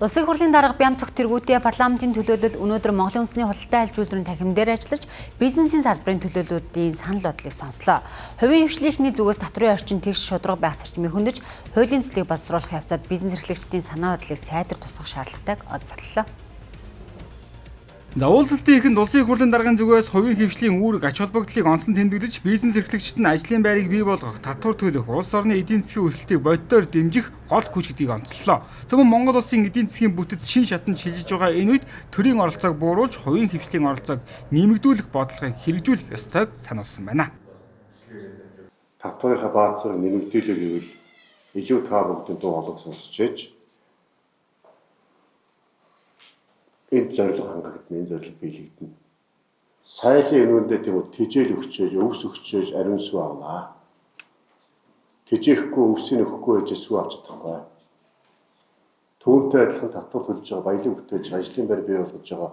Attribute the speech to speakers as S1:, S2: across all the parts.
S1: Улсын хурлын дарга Бямцах тэргүүтээ парламентын төлөөлөл өнөөдөр Монголын үндэсний худалдаа аж үйлдвэрийн танхим дээр ажиллаж бизнесийн салбарын төлөөллүүдийн санал бодлыг сонслоо. Хувийн хвшлийнхний зүгээс татварын орчин тэгш шударга байх зарчмыг хөндөж, хуулийн төслийг боловсруулах явцад бизнес эрхлэгчдийн санаа бодлыг сайдар тусгах шаардлагатайг онцоллоо.
S2: Уулзалтын эхэнд улсын хурлын даргын зүгээс хувийн хвшлийн үүрэг ач холбогдлыг онцлон тэмдэглэж, бизнес эрхлэгчид нь ажлын байрыг бий болгох, татвар төлөх, улс орны эдийн засгийн өсөлтийг бодитоор дэмжих гол хүч гэдгийг онцлолоо. Зөвхөн Монгол улсын эдийн засгийн бүтэц шин шатанд шилжиж байгаа энэ үед төрийн оролцоог бууруулж, хувийн хвшлийн оролцоог нэмэгдүүлэх бодлогыг хэрэгжүүлэх ёстойг сануулсан байна.
S3: Татварынхаа баазыг нэмэгдүүлэх гэвэл илүү та бүгдийн дуу хоолойг сонсч ээж энэ зорилго хангагдана, энэ зорилго биелэгдэнэ. Сайлын önөөндөө тийм үү тэжээл өгчөөж, өвс өгчөөж ариун сүв авнаа. Тэжээхгүй өвсийг өгөхгүй байж сүв авч чадахгүй. Түүнтэй адилхан татвар төлж байгаа, баялаг бүтээж ажлын байр бий болгож байгаа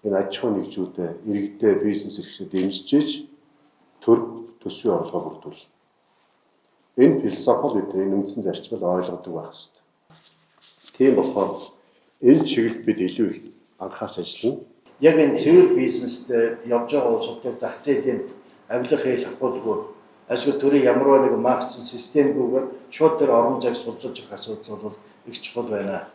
S3: энэ аж ахуйн нэгжүүдэд иргэдээ бизнес эрхлэгчид дэмжиж төр төсвийн орлогоо бүрдүүл. Энэ философи бидний үндсэн зарчмыг ойлгодог байх хэрэгтэй. Тийм болохоор энэ чиглэлд бид илүү их анхаарч ажиллана.
S4: Яг энэ цэвэр бизнест явж байгаа улсуудын зах зээлийн авилга хэл ахуулгүй эсвэл төрийн ямар нэг маркетинг системгүйгээр шууд тэр орон зайг сулжиж авах асуудал бол их чухал байна.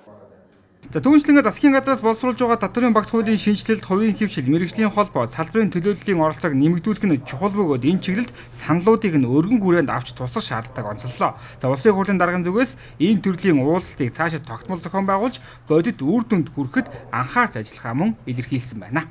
S2: Түүнчлэнгээ засгийн газраас боловсруулж байгаа татварын багц хуулийн шинжилэлд хувийн хвшил, мэргэжлийн холбоо, салбарын төлөөллийн оролцоог нэмэгдүүлэх нь чухал бөгөөд энэ чиглэлд саналуудыг нь өргөн хүрээнд авч тусах шаардлагыг онцоллоо. Улсын хурлын даргын зүгээс ийм төрлийн уулзалтыг цаашид тогтмол зохион байгуулж, бодит үр дүнд хүрэхэд анхаарч ажиллахаа мөн илэрхийлсэн байна.